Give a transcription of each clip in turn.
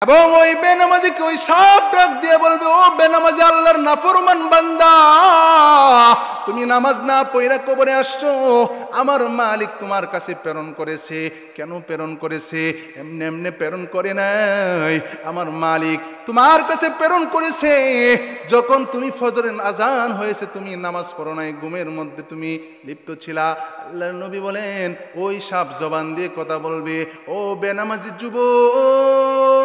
এবং ওই বেনামাজিকে ওই সাপ ডাক দিয়ে বলবে, ও বেনামাজি আল্লাহর নাফরমান বান্দা, তুমি নামাজ না পড়া কবরে আসছো, আমার মালিক তোমার কাছে প্রেরণ করেছে। কেন প্রেরণ করেছে? এমনি এমনি প্রেরণ করে নাই, আমার মালিক তোমার কাছে প্রেরণ করেছে। যখন তুমি ফজরের আজান হয়েছে, তুমি নামাজ পড়ো নাই, ঘুমের মধ্যে তুমি লিপ্ত ছিলা। আল্লাহর নবী বলেন, ওই সাপ জবান দিয়ে কথা বলবে, ও বেনামাজি যুবক,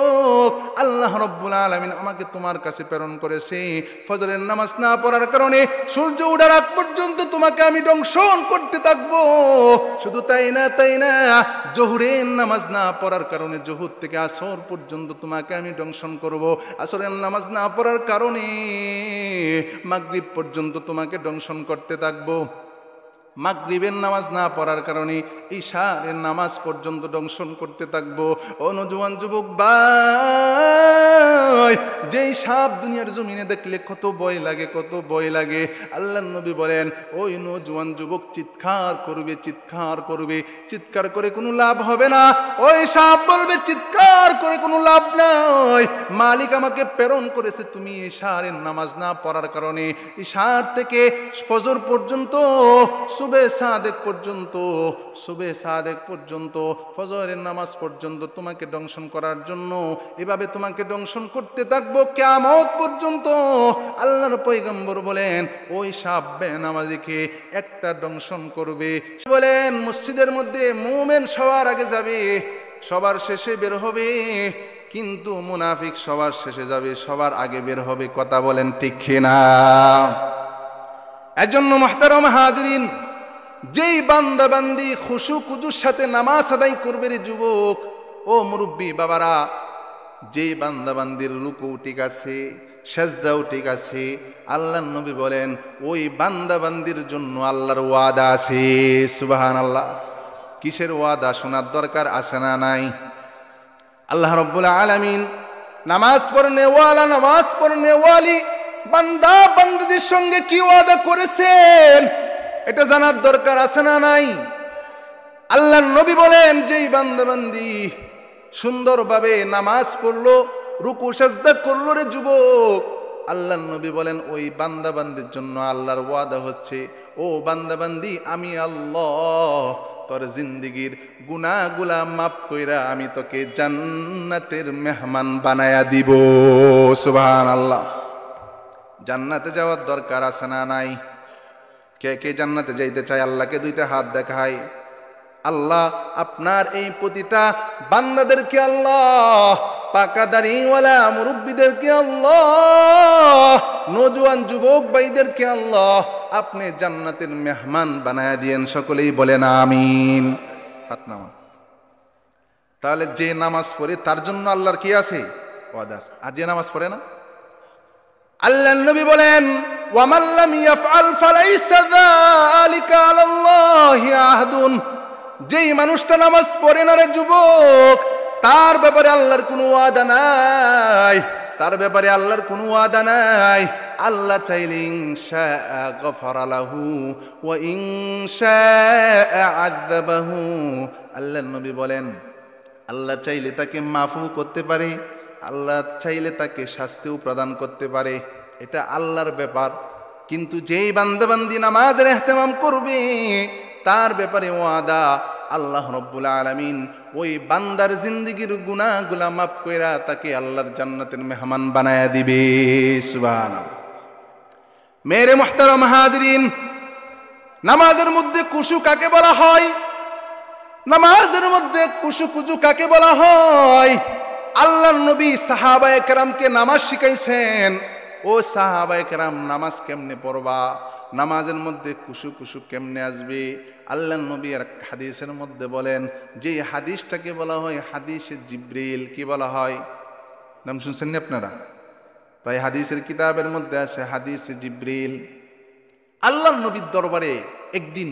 আল্লাহ রাব্বুল আলামিন আমাকে তোমার কাছে প্রেরণ করেছে। ফজরের নামাজ না পড়ার কারণে সূর্য ওঠার আগ পর্যন্ত তোমাকে আমি দংশন করতে থাকবো। শুধু তাই না, জোহরের নামাজ না পড়ার কারণে জোহর থেকে আসর পর্যন্ত তোমাকে আমি দংশন করব। আসরের নামাজ না পড়ার কারণে মাগরিব পর্যন্ত তোমাকে দংশন করতে থাকবো। মাগরিবের নামাজ না পড়ার কারণে ইশারের নামাজ পর্যন্ত দংশন করতে থাকবো। ও নওজোয়ান যুবক ভাই, যেই সাপ দুনিয়ার জমিনে দেখলে কত ভয় লাগে, কত ভয় লাগে। আল্লাহর নবী বলেন, ওই নওজোয়ান যুবক চিৎকার করবে, চিৎকার করবে, চিৎকার করে কোনো লাভ হবে না। ওই সাপ বলবে, চিৎকার করে কোনো লাভ নাই, মালিক আমাকে প্রেরণ করেছে তুমি ইশারের নামাজ না পড়ার কারণে ইশার থেকে ফজর পর্যন্ত, সুবে সাদেক পর্যন্ত, ফজরের নামাজ পর্যন্ত তোমাকে দংশন করার জন্য এভাবে তোমাকে দংশন করতে থাকবো কিয়ামত পর্যন্ত। আল্লাহর পয়গম্বর বলেন, ওই সাপ বেনামাজিকে একটা দংশন করবে। বলেন, মসজিদের মধ্যে মুমিন সবার আগে যাবে, সবার শেষে বের হবে, কিন্তু মুনাফিক সবার শেষে যাবে, সবার আগে বের হবে। কথা বলেন ঠিক কিনা? এজন্য মুহতারাম হাজিরিন, যেই বান্দা বান্দি খুশু কুজুর সাথে নামাজ আদায় করবে রে যুবক, ও মুরব্বী বাবারা, যেই বান্দা বান্দির রুকু ঠিক আছে, সেজদাও ঠিক আছে, আল্লাহর নবী বলেন ওই বান্দা বান্দির জন্য আল্লাহর ওয়াদা আছে। সুবহানাল্লাহ। কিসের ওয়াদা শোনার দরকার আছে না নাই? আল্লাহ রাব্বুল আলামিন নামাজ পড়নেওয়ালা, নামাজ পড়নেওয়ালি বান্দা বান্দিদের সঙ্গে কি ওয়াদা করেছেন এটা জানার দরকার আছে না নাই? আল্লাহর নবী বলেন, যেই বান্দা বান্দি সুন্দরভাবে নামাজ পড়লো, রুকু সাজদা করলো রে যুবক, আল্লাহর নবী বলেন ওই বান্দা বান্দির জন্য আল্লাহর ওয়াদা হচ্ছে, ও বান্দা বান্দি, আমি আল্লাহ তোর জিন্দেগীর গুনাহগুলা মাফ কইরা আমি তোকে জান্নাতের মেহমান বানায়া দিব। সুবহানাল্লাহ। জান্নাতে যাওয়ার দরকার আছে না নাই? কে কে জান্নাতে যাইতে চায়? আল্লাহকে দুইটা হাত দেখায়। আল্লাহ আপনার এই প্রতিটা বান্দাদেরকে, আল্লাহ পাকা দাড়িওয়ালা মুরব্বীদেরকে, আল্লাহ নওজোয়ান যুবক ভাইদেরকে আল্লাহ আপনি জান্নাতের মেহমান বানায়া দিয়েন। সকলেই বলেন আমিন। হাত নামা। তাহলে যে নামাজ পড়ে তার জন্য আল্লাহর কি আছে? ওয়াদা আছে। আর যে নামাজ পড়ে না, আল্লাহর নবী বলেন, ওয়ামান লাম ইয়াফআল ফালাইসা যালিকা আলাল্লাহি আহদুন। যেই মানুষটা নামাজ পড়ে না রে যুবক, তার ব্যাপারে আল্লাহর কোনো ওয়াদা নাই, তার ব্যাপারে আল্লাহর কোনো ওয়াদা নাই। আল্লাহ চাইলে ইনশা গফারা লাহু ওয়া ইনশা আযাবাহু। আল্লাহর নবী বলেন, আল্লাহ চাইলে তাকে মাফও করতে পারে, আল্লাহ চাইলে তাকে শাস্তিও প্রদান করতে পারে, এটা আল্লাহর ব্যাপার। কিন্তু যেই বান্দাবান্দি নামাজের ইহতিমাম করবে, তার ব্যাপারে ওয়াদা, আল্লাহ রাব্বুল আলামিন ওই বান্দার জিন্দেগীর গুনাহগুলা মাফ কইরা তাকে আল্লাহর জান্নাতের মেহমান বানায়া দিবে। সুবহানাল্লাহ। মেরে মুহতারাম হাজিরিন, নামাজের মধ্যে কুশু কাকে বলা হয়? নামাজের মধ্যে কুশু কুজু কাকে বলা হয়? আল্লাহর নবী সাহাবায়ে কেরামকে নামাজ শিখাইছেন। ও সাহাবায়ে কেরাম, নামাজ কেমনে পড়বা, নামাজের মধ্যে কুশু কুশু কেমনে আসবে? আল্লাহর নবী আর হাদিসের মধ্যে বলেন, যে হাদিসটাকে বলা হয় হাদিসে জিব্রিল। কি বলা হয়? নাম শুনছেন না আপনারা? প্রায় হাদিসের কিতাবের মধ্যে আছে হাদিসে জিব্রিল। আল্লাহর নবীর দরবারে একদিন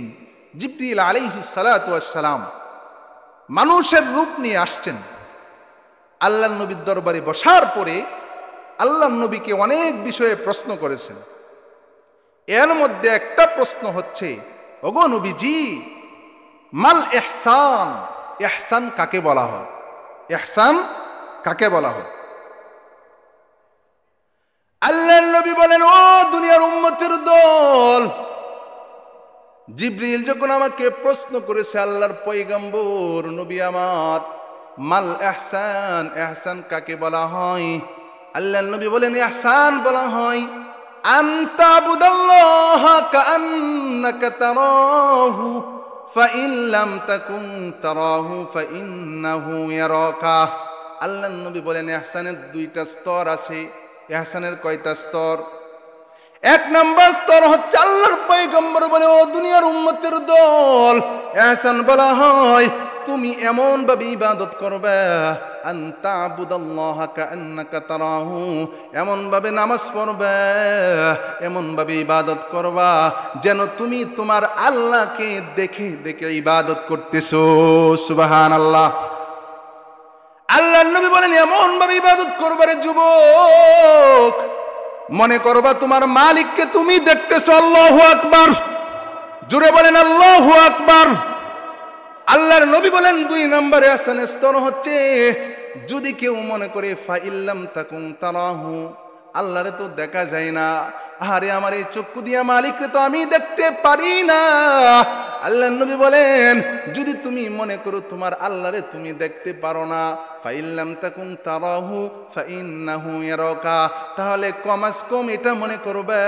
জিব্রিল আলাইহিস সালাতু ওয়াস সালাম মানুষের রূপ নিয়ে আসছেন। আল্লাহর নবীর দরবারে বসার পরে আল্লাহর নবীকে অনেক বিষয়ে প্রশ্ন করেছেন। এর মধ্যে একটা প্রশ্ন হচ্ছে, ওগো নবীজি, মাল ইহসান, ইহসান কাকে বলা হয়? ইহসান কাকে বলা হয়? আল্লাহর নবী বলেন, ও দুনিয়ার উম্মতের দল, জিবরিল যখন আমাকে প্রশ্ন করেছে, আল্লাহর পয়গম্বর নবী আমার, মাল ইহসান, ইহসান কাকে বলা হয়? আল্লাহর নবী বলেন, ইহসান বলা হয় আনতা বুদাল্লাহা কাআন্নাকা তারাহু ফাইন লাম তাকুন তারাহু ফাইন্নাহু ইয়ারাকা। আল্লাহর নবী বলেন, ইহসানের দুইটা স্তর আছে। ইহসানের কয়টা স্তর? এক নম্বর স্তর হচ্ছে, আল্লাহর পয়গম্বর বলে, ও দুনিয়ার উম্মতের দল, ইহসান বলা হয় তুমি এমন ভাবে ইবাদত করবে, আনতা বুদাল্লাহা কাআন্নাকা তারাহু, এমন ভাবে নামাজ পড়বে, এমন ভাবে ইবাদত করবা যেন তুমি তোমার আল্লাহকে দেখে দেখে ইবাদত করতেছো। সুবহানাল্লাহ। আল্লাহর নবী বলেন, এমন ভাবে ইবাদত করবারে যুবক, মনে করবা তোমার মালিককে তুমি দেখতেছো। আল্লাহু আকবার, জোরে বলেন আল্লাহু আকবার। আল্লাহর নবী বলেন, দুই নম্বরে ইহসানের স্তর হচ্ছে, যদি কেউ মনে করে ফাইল্লাম তাকুন তারাহু, আল্লাহরে তো দেখা যায় না, আরে আমার এই চক্ষু দিয়া মালিককে তো আমি দেখতে পারি না। আল্লাহর নবী বলেন, যদি তুমি মনে করো তোমার আল্লাহরে তুমি দেখতে পারো না, ফাইল্লাম তাকুন তারাহু ফাইন্নাহু ইয়ারাকা, তাহলে কমাস কম এটা মনে করবে,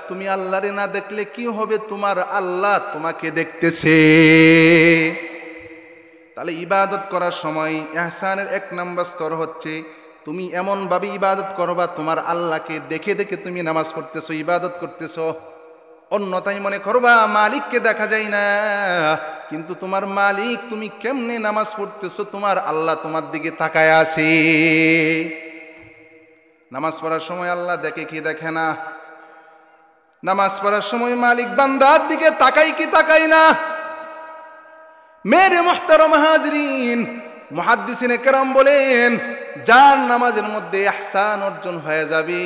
তুমি আল্লাহরে না দেখলে কি হবে, তোমার আল্লাহ তোমাকে দেখতেছে। তাহলে ইবাদত করার সময় ইহসানের এক নম্বর স্তর হচ্ছে, তুমি এমন ভাবে ইবাদত করবা তোমার আল্লাহকে দেখে দেখে তুমি নামাজ পড়তেছো, ইবাদত করতেছো। অন্যথায় মনে করবা মালিককে দেখা যায় না, কিন্তু তোমার মালিক, তুমি কেমনে নামাজ পড়তেছো, তোমার আল্লাহ তোমার দিকে তাকায় আছে। নামাজ পড়ার সময় আল্লাহ দেখে কি দেখে না? নামাজ পড়ার সময় মালিক বান্দার দিকে তাকাই কি তাকাই না? মেরে মুহতারাম হাজরিন, মুহাদ্দিসিনে কেরাম বলেন, যার নামাজের মধ্যে ইহসান অর্জন হয়ে যাবে,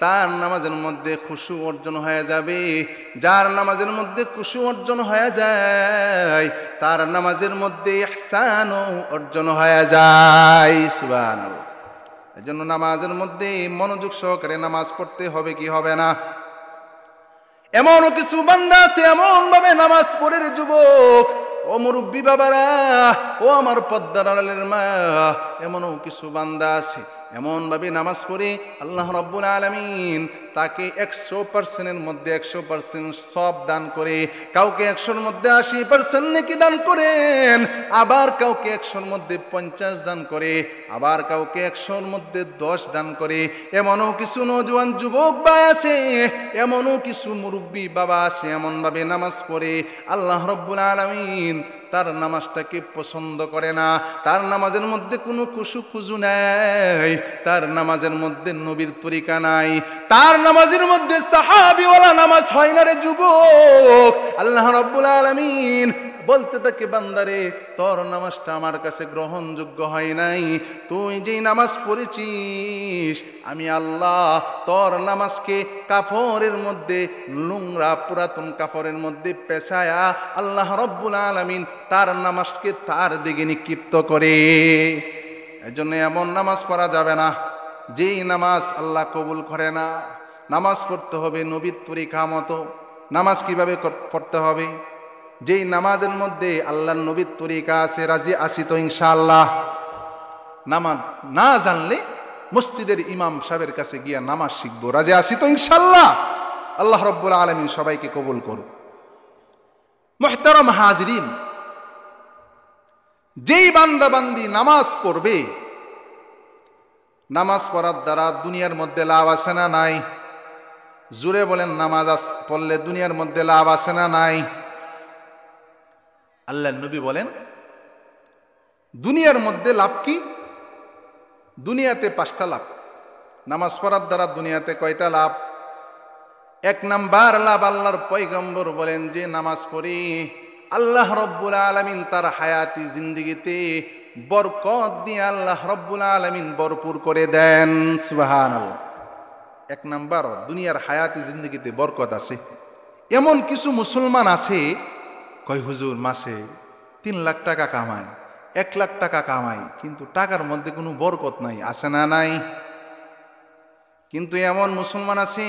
তার নামাজের মধ্যে খুশু অর্জন হয়ে যাবে। যার নামাজের মধ্যে খুশু অর্জন হয়ে যায়, তার নামাজের মধ্যে ইহসানও অর্জন হয়ে যায়। সুবহানাল্লাহ। এজন্য নামাজের মধ্যে মনোযোগ সহকারে নামাজ পড়তে হবে, কি হবে না? এমনও কিছু বান্দা আছে এমন ভাবে নামাজ পড়ে রে যুবক, ও মুরব্বী বাবারা, ও আমার পর্দার আড়ালের মা, এমনও কিছু বান্দা আছে এমন ভাবে নামাজ পড়ে আল্লাহ রাব্বুল আলামিন তাকে 100%-এর মধ্যে 100% সওয়াব দান করে, কাউকে 100-এর মধ্যে 80% নেকি দান করেন, আবার কাউকে 100-এর মধ্যে 50 দান করে, আবার কাউকে 100-এর মধ্যে 10 দান করে। এমনও কিছু নওজোয়ান যুবক ভাই আছে, এমনও কিছু মুরব্বী বাবা আছে এমন ভাবে নামাজ পড়ে আল্লাহ রাব্বুল আলামিন তার নামাজটাকে পছন্দ করে না। তার নামাজের মধ্যে কোনো খুশু খুজু নাই, তার নামাজের মধ্যে নবীর তরিকা নাই, তার নামাজের মধ্যে সাহাবীওয়ালা নামাজ হয় না রে যুবক। আল্লাহ রাব্বুল আলামিন বলতে থাকে, বান্দারে তোর নামাজটা আমার কাছে গ্রহণযোগ্য হয় নাই, তুই যেই নামাজ পড়েছিস আমি আল্লাহ তোর নামাজকে কাফরের মধ্যে, নোংরা পুরাতন কাফরের মধ্যে পেছায়া আল্লাহ রাব্বুল আলামিন তার নামাজকে তার দিকে নিক্ষিপ্ত করে। এজন্য এমন নামাজ পড়া যাবে না যেই নামাজ আল্লাহ কবুল করে না। নামাজ পড়তে হবে নবীর তরিকা মতো। নামাজ কিভাবে পড়তে হবে? যেই নামাজের মধ্যে আল্লাহর নবীর তরিকা আছে, রাজি আছি তো ইনশাআল্লাহ। নামাজ না জানলে মসজিদের ইমাম সাহেবের কাছে গিয়া নামাজ শিখবো, রাজি আছি তো ইনশাআল্লাহ। আল্লাহ রাব্বুল আলামিন সবাইকে কবুল করুক। মুহতারাম হাজরিন, যেই বান্দা বান্দি নামাজ পড়বে, নামাজ পড়ার দ্বারা দুনিয়ার মধ্যে লাভ আছে না নাই? জুড়ে বলেন, নামাজ পড়লে দুনিয়ার মধ্যে লাভ আছে না নাই? আল্লাহর নবী বলেন, দুনিয়ার মধ্যে লাভ কি? দুনিয়াতে 5টা লাভ। নামাজ পড়ার দ্বারা দুনিয়াতে কয়টা লাভ? 1 নাম্বার লাভ, আল্লাহর পয়গম্বর বলেন যে নামাজ পড়ি আল্লাহ রাব্বুল আলামিন তার হায়াতি জিন্দেগিতে বরকত দিয়ে আল্লাহ রাব্বুল আলামিন ভরপুর করে দেন। সুবহানাল্লাহ। 1 নাম্বার, দুনিয়ার হায়াতি জিন্দেগিতে বরকত আছে। এমন কিছু মুসলমান আছে, কয় হুজুর মাসে 3 লাখ টাকা কামায়, 1 লাখ টাকা কামাই, কিন্তু টাকার মধ্যে কোনো বরকত নাই, আছে না নাই? কিন্তু এমন মুসলমান আছে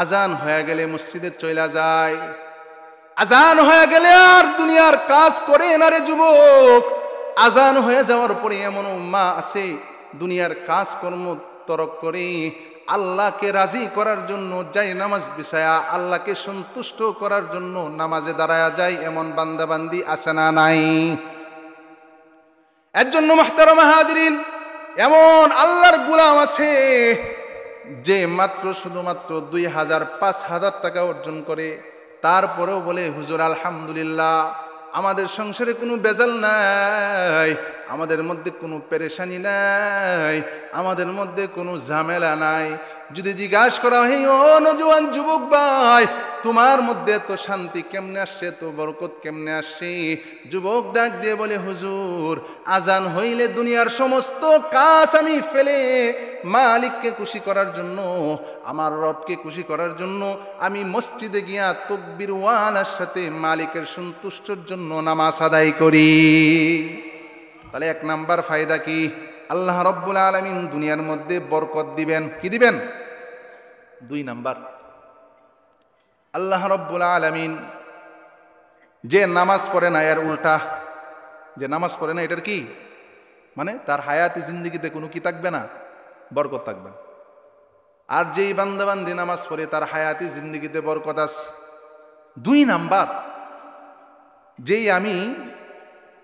আজান হয়ে গেলে মসজিদে চলে যায়, আজান হয়ে গেলে আর দুনিয়ার কাজ করে না রে যুবক। আজান হয়ে যাওয়ার পরে এমন উম্মাহ আছে দুনিয়ার কাজকর্ম তরক করে আল্লাহকে রাজি করার জন্য যাই নামাজ বিছায়া আল্লাহকে সন্তুষ্ট করার জন্য নামাজে দাঁড়ায়া যায়, এমন বান্দা বান্দি আছে না নাই? এর জন্য মুহতারাম হাজিরিন, এমন আল্লাহর গোলাম আছে যে মাত্র শুধুমাত্র 2000 5000 টাকা অর্জন করে, তারপরেও বলে হুজুর আলহামদুলিল্লাহ আমাদের সংসারে কোনো বেজাল নাই, আমাদের মধ্যে কোনো পেরেশানি নাই, আমাদের মধ্যে কোনো ঝামেলা নাই। যদি জিজ্ঞাসা করা হয় ও নওজোয়ান যুবক ভাই, তোমার মধ্যে এত শান্তি কেমনে আসছে, তো বরকত কেমনে আসছে? যুবক ডাক দিয়ে বলে হুজুর আজান হইলে দুনিয়ার সমস্ত কাজ আমি ফেলে মালিককে খুশি করার জন্য, আমার রবকে খুশি করার জন্য আমি মসজিদে গিয়া তাকবীর ওয়ালার সাথে মালিকের সন্তুষ্টর জন্য নামাজ আদায় করি। তাহলে 1 নাম্বার ফায়দা কি? আল্লাহ রব্বুল আলামিন দুনিয়ার মধ্যে বরকত দিবেন। কি দিবেন? 2 নাম্বার, আল্লাহ রব্বুল আলামিন যে নামাজ পড়ে না এর উল্টা, যে নামাজ পড়ে না এটার কি মানে? তার হায়াতি জিন্দেগিতে কোনো কি থাকবে না? বরকত থাকবে। আর যেই বান্দা বান্দি নামাজ পড়ে তার হায়াতি জিন্দেগিতে বরকত আছে। 2 নাম্বার, যেই আমি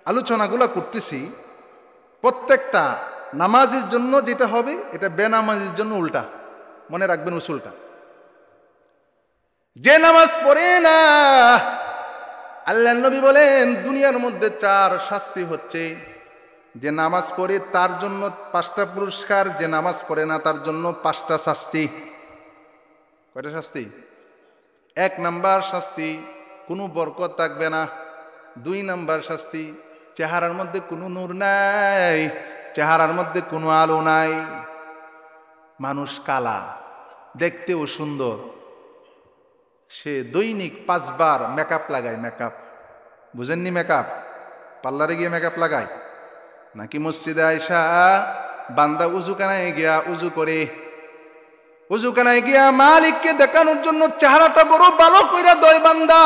আলোচনাগুলো করতেছি প্রত্যেকটা নামাজের জন্য যেটা হবে এটা বেনামাজির জন্য উল্টা, মনে রাখবেন উসুলটা। যে নামাজ পড়ে না, আল্লাহ নবী বলেন দুনিয়ার মধ্যে 4 শাস্তি হচ্ছে। যে নামাজ পড়ে তার জন্য 5টা পুরস্কার, যে নামাজ পড়ে না তার জন্য 5টা শাস্তি। কয়টা শাস্তি? 1 নাম্বার শাস্তি কোনো বরকত থাকবে না। 2 নাম্বার শাস্তি চেহারার মধ্যে কোনো নূর নাই, চেহারার মধ্যে কোনো আলো নাই, মানুষ কালা, দেখতেও সুন্দর, সে দৈনিক 5 বার মেকআপ লাগায়। মেকআপ বুঝেননি? মেকআপ পার্লারে গিয়ে মেকআপ লাগায় নাকি মসজিদে আইসা বান্দা উজুখানায় গিয়া উজু করে, উজুখানায় গিয়া মালিককে দেখানোর জন্য চেহারাটা বড় ভালো কইরা দয় বান্দা,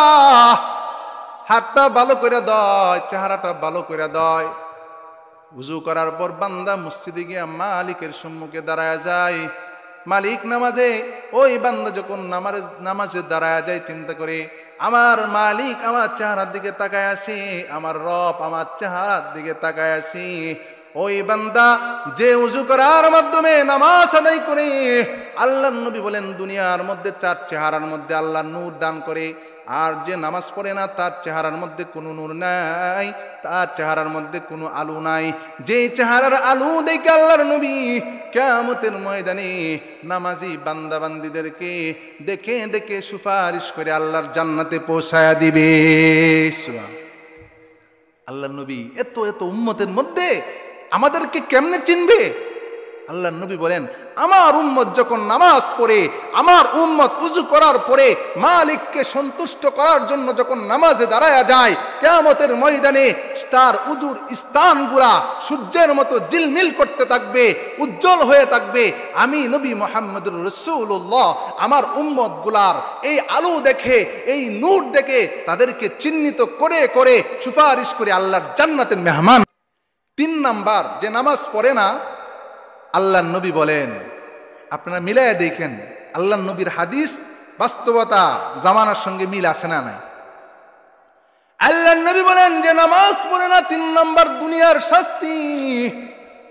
হাতটা ভালো কইরা দয়, চেহারাটা ভালো কইরা দয়। উজু করার পর বান্দা মসজিদে গিয়া মালিকের সম্মুখে দাঁড়ায় যায়। মালিক নামাজে, ওই বান্দা যখন নামাজে দাঁড়ায় যায় চিন্তা করে আমার মালিক আমার চেহারার দিকে তাকায় আছে, আমার রব আমার চেহারার দিকে তাকায় আছে। ওই বান্দা যে উজু করার মাধ্যমে নামাজ আদায় করে, আল্লাহর নবী বলেন দুনিয়ার মধ্যে 4 চেহারার মধ্যে আল্লাহ নূর দান করে। আর যে নামাজ পড়ে না তার চেহারার মধ্যে কোনো নূর নাই, তার চেহারার মধ্যে কোনো আলো নাই। যে চেহারার আলো দেখে আল্লাহর নবী কিয়ামতের ময়দানে নামাজি বান্দা বান্দীদেরকে দেখে দেখে সুপারিশ করে আল্লাহর জান্নাতে পৌঁছায়া দিবে। আল্লাহর নবী এত এত উম্মতের মধ্যে আমাদেরকে কেমনে চিনবে? আল্লাহর নবী বলেন আমার উম্মত যখন নামাজ পড়ে, আমার উম্মত উজু করার পরে মালিককে সন্তুষ্ট করার জন্য যখন নামাজে দাঁড়ায়া যায়, কিয়ামতের ময়দানে তার উজুর স্থানগুলা সূর্যের মতো ঝিলমিল করতে থাকবে, উজ্জ্বল হয়ে থাকবে। আমি নবী মুহাম্মদুর রাসূলুল্লাহ আমার উম্মতগুলার এই আলো দেখে, এই নূর দেখে তাদেরকে চিহ্নিত করে করে সুপারিশ করে আল্লাহর জান্নাতের মেহমান। 3 নাম্বার, যে নামাজ পড়ে না, আল্লাহর নবী বলেন, আপনারা মিলাইয়া দেখেন আল্লাহর নবীর হাদিস বাস্তবতা জামানার সঙ্গে মিল আছে না নাই? আল্লাহর নবী বলেন যে নামাজ পড়ে না 3 নাম্বার দুনিয়ার শাস্তি।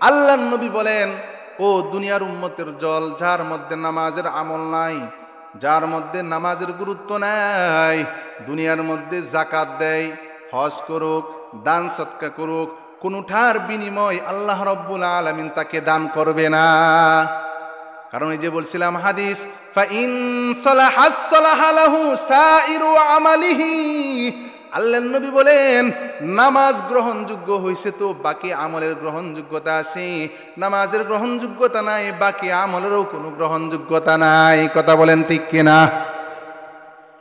আল্লাহর নবী বলেন ও দুনিয়ার উম্মতের জল, যার মধ্যে নামাজের আমল নাই, যার মধ্যে নামাজের গুরুত্ব নাই, দুনিয়ার মধ্যে যাকাত দেয়, হজ করুক, দান সদকা করুক, কোনটার বিনিময় আল্লাহ রব্বুল আলামিন তাকে দান করবে না। কারণ এই যে বলছিলাম হাদিস, ফাইন সালাহাস সালাহা লাহু সাইরু আমালিহি। আল্লাহর নবী বলেন নামাজ গ্রহণযোগ্য হইছে তো বাকি আমলের গ্রহণযোগ্যতা আছে, নামাজের গ্রহণযোগ্যতা নাই, বাকি আমলেরও কোনো গ্রহণযোগ্যতা নাই। কথা বলেন ঠিক কিনা?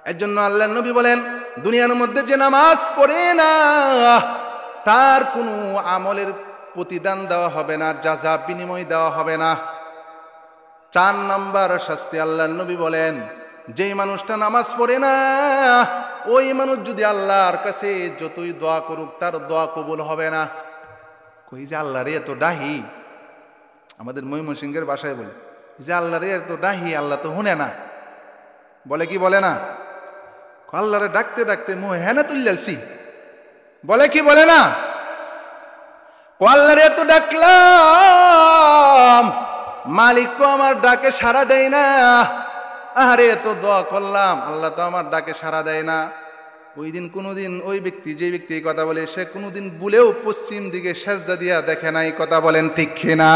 এর জন্য আল্লাহর নবী বলেন দুনিয়ার মধ্যে যে নামাজ পড়ে না, তার কোনো আমলের প্রতিদান দেওয়া হবে না, জাযা বিনিময় দেওয়া হবে না। 4 নাম্বার শাস্তি আল্লাহর নবী বলেন, যেই মানুষটা নামাজ পড়ে না ওই মানুষ যদি আল্লাহর কাছে যতই দোয়া করুক তার দোয়া কবুল হবে না। কই যে আল্লাহ রে এত ডাহি, আমাদের ময়মনসিংহের ভাষায় বলে যে আল্লাহ রে এত ডাহি, আল্লাহ তো শুনে না। বলে কি বলে না? আল্লাহরে ডাকতে ডাকতে মুহে হেনা তুলছি, বলে কি বলে না? আল্লাহরে এত ডাকলাম, মালিক তো আমার ডাকে সাড়া দেয় না। আরে এত দোয়া করলাম, আল্লাহ তো আমার ডাকে সাড়া দেয় না। ওই দিন কোনোদিন ওই ব্যক্তি, যে ব্যক্তি এই কথা বলে, সে কোনোদিন ভুলেও পশ্চিম দিকে সেজদা দিয়া দেখে নাই। কথা বলেন ঠিক কিনা?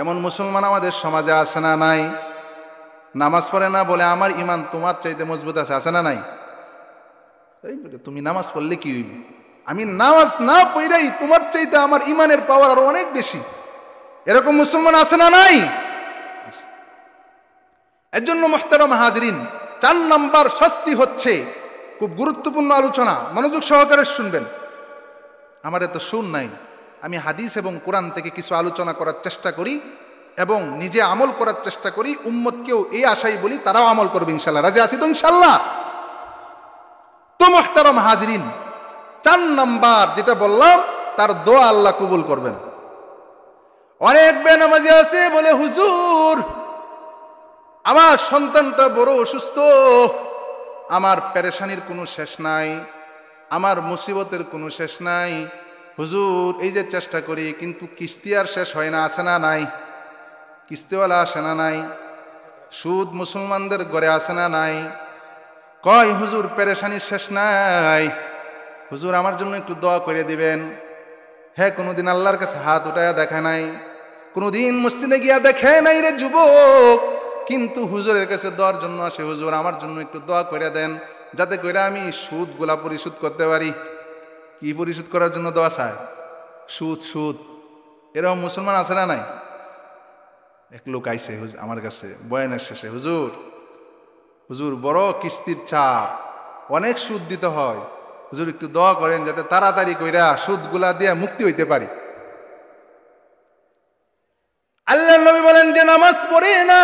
এমন মুসলমান আমাদের সমাজে আছে না নাই? নামাজ পড়ে না বলে আমার ইমান তোমার চাইতে মজবুত আছে, আছে না নাই? এই বলে তুমি নামাজ পড়লে কি হইবে? আমি নামাজ না পড়াই তোমার চাইতে আমার ইমানের পাওয়ার আরো অনেক বেশি। এরকম মুসলমান আছে না নাই? এর জন্য মুহতারাম হাজরিন, 4 নাম্বার শাস্তি হচ্ছে, খুব গুরুত্বপূর্ণ আলোচনা, মনোযোগ সহকারে শুনবেন। আমার এত শুন নাই, আমি হাদিস এবং কোরআন থেকে কিছু আলোচনা করার চেষ্টা করি এবং নিজে আমল করার চেষ্টা করি। উম্মতকেও এই আশাই বলি তারাও আমল করবে ইনশাল্লাহ। রাজি আছি তো ইনশাল্লাহ? তো মুহতারাম হাজরিন, 4 নাম্বার যেটা বললাম, তার দোয়া আল্লাহ কবুল করবেন। অনেক বেনামাজি আছে বলে, হুজুর আমার সন্তানটা বড় অসুস্থ, আমার পেরেশানির কোনো শেষ নাই, আমার মুসিবতের কোনো শেষ নাই। হুজুর এই যে চেষ্টা করি কিন্তু কিস্তি আর শেষ হয় না, আছে না নাই? কিস্তিওয়ালা আসে না নাই? সুদ মুসলমানদের ঘরে আসে না নাই? কয় হুজুর পেরেশানির শেষ নাই, হুজুর আমার জন্য একটু দোয়া করে দিবেন। হ্যাঁ, কোনোদিন আল্লাহর কাছে হাত উঠায়া দেখে নাই, কোনোদিন মসজিদে গিয়া দেখে নাই রে যুবক, কিন্তু হুজুরের কাছে দোয়ার জন্য আসে, হুজুর আমার জন্য একটু দোয়া করে দেন যাতে করে আমি সুদগুলা পরিশোধ করতে পারি। কি পরিশোধ করার জন্য দোয়া চায়? সুদ। সুদ। এরকম মুসলমান আছে না নাই? এক লোক আইছে আমার কাছে বয়ানের শেষে, হুজুর হুজুর বড় কিস্তির চাপ, অনেক সুদ দিতে হয়, হুজুর একটু দোয়া করেন যাতে তাড়াতাড়ি কইরা সুদগুলা দিয়ে মুক্তি হইতে পারি। আল্লাহর নবী বলেন, যে নামাজ পড়ে না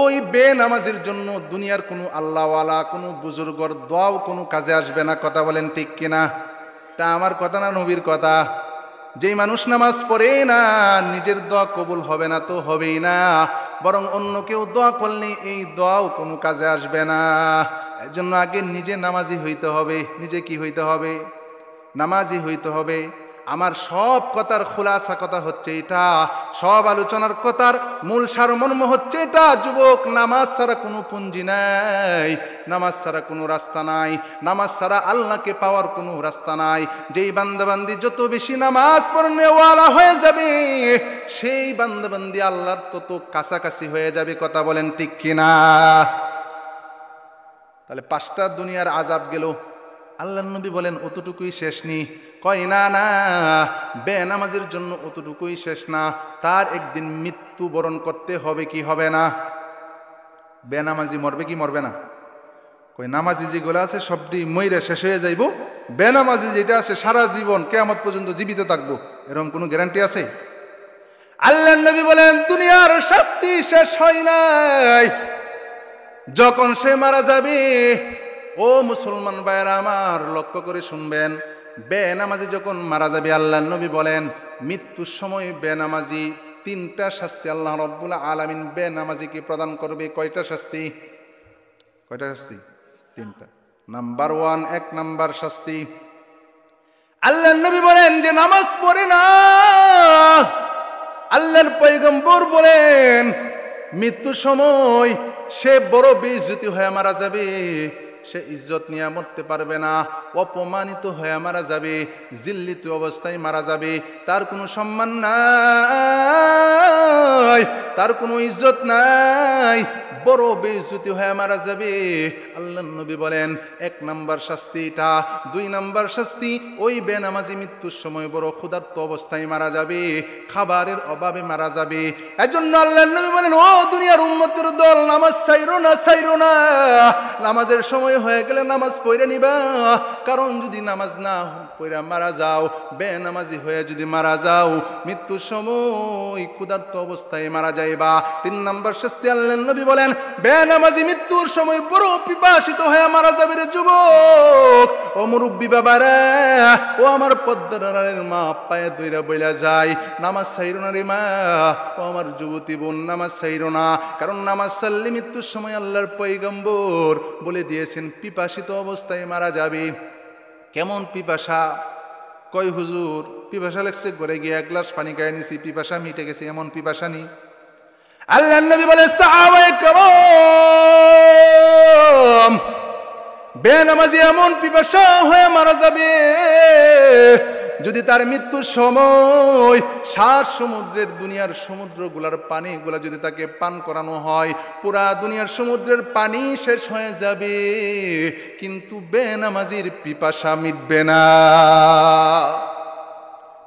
ওই বেনামাজির জন্য দুনিয়ার কোনো আল্লাহওয়ালা, কোনো বুজুর্গর দোয়াও কোনো কাজে আসবে না। কথা বলেন ঠিক কিনা? তা আমার কথা না নবীর কথা? যেই মানুষ নামাজ পড়ে না নিজের দোয়া কবুল হবে না তো হবেই না, বরং অন্য কেউ দোয়া করলে এই দোয়াও কোনো কাজে আসবে না। এর জন্য আগে নিজে নামাজি হইতে হবে। নিজে কি হইতে হবে? নামাজি হইতে হবে। আমার সব কথার খোলাসা কথা হচ্ছে এটা, সব আলোচনার কথার মূল সারমর্ম হচ্ছে এটা, যুবক নামাজ ছাড়া কোনো পুঞ্জি নাই, নামাজ ছাড়া কোনো রাস্তা নাই, নামাজ ছাড়া আল্লাহকে পাওয়ার কোনো রাস্তা নাই। যেই বান্দাবান্দি যত বেশি নামাজ পড়নেওয়ালা হয়ে যাবে সেই বান্দাবান্দি আল্লাহর তত কাছাকাছি হয়ে যাবে। কথা বলেন ঠিক কিনা? তাহলে 5টা দুনিয়ার আযাব গেল, আল্লাহর নবী বলেন অতটুকুই শেষ নি। কয় না না, বেনামাজির জন্য অতটুকুই শেষ না, তার একদিন মৃত্যুবরণ করতে হবে কি হবে না? বেনামাজি মরবে কি মরবে না? কই নামাজি যেগুলো আছে সবটি মইরা শেষ হয়ে যাইব, বেনামাজি যেটা আছে সারা জীবন কিয়ামত পর্যন্ত জীবিত থাকবো, এরকম কোনো গ্যারান্টি আছে? আল্লাহর নবী বলেন দুনিয়ার শাস্তি শেষ হয় নাই, যখন সে মারা যাবে। ও মুসলমান ভাইয়েরা আমার লক্ষ্য করে শুনবেন, বেনামাজি যখন মারা যাবে আল্লাহর নবী বলেন মৃত্যুর সময় বেনামাজি 3টা শাস্তি আল্লাহ রাব্বুল আলামিন বেনামাজিকে প্রদান করবে। কয়টা শাস্তি? কয়টা শাস্তি? 3টা। নাম্বার 1, 1 নাম্বার শাস্তি, আল্লাহর নবী বলেন যে নামাজ পড়ে না, আল্লাহর পয়গম্বর বলেন মৃত্যুর সময় সে বড় বেইজ্জতি হয়ে মারা যাবে, সে ইজ্জত নিয়ে মরতে পারবে না, অপমানিত হয়ে মারা যাবে, জিল্লিত অবস্থায় মারা যাবে, তার কোনো সম্মান নাই, তার কোনো ইজ্জত নাই, বড় বেইজ্জতি হয়ে মারা যাবে। আল্লাহর নবী বলেন 1 নাম্বার শাস্তি এটা। 2 নাম্বার শাস্তি, ওই বেনামাজি মৃত্যুর সময় বড় ক্ষুধার্ত অবস্থায় মারা যাবে, খাবারের অভাবে মারা যাবে। এজন্য আল্লাহর নবী বলেন ও দুনিয়ার উম্মতের দল, নামাজ ছাইরো না, ছাইরো না। নামাজের সময় হয়ে গেলে নামাজ পড়ে নিবা, কারণ যদি নামাজ না পইরা মারা যাও, বেনামাজি হয়ে যদি মারা যাও মৃত্যুর সময় ক্ষুধার্ত অবস্থায় মারা যাইবা। 3 নম্বর শাস্তি আল্লাহর নবী বলেন, বেনামাজি মৃত্যুর সময় বড় পিপাসিত হয়ে মারা যাবে রে যুবক। ও মুরব্বী বাবারা, ও আমার পদ্মার মা, পায়ে দইরা বইলা যায়, নামাজ ছাইরো না রে মা। ও আমার যুবতী বোন, নামাজ ছাইরো না, কারণ নামাজ ছাড়লে মৃত্যুর সময় আল্লাহর পয়গম্বর বলে দিয়েছেন পিপাসিত অবস্থায় মারা যাবে। কেমন পিপাসা? কয় হুজুর, পিপাসা লাগছে, ঘরে গিয়ে 1 গ্লাস পানি খাইয়ে নিছি, পিপাসা মিটে গেছে, এমন পিপাসা নি? আল্লাহর নবী বলে, সাহাবায়ে কেরাম, বেনামাজি এমন পিপাসা হয়ে মারা যাবে যদি তার মৃত্যুর সময় 7 সমুদ্রের দুনিয়ার সমুদ্রগুলার পানিগুলা যদি তাকে পান করানো হয়, পুরা দুনিয়ার সমুদ্রের পানি শেষ হয়ে যাবে, কিন্তু বেনামাজির পিপাসা মিটবে না।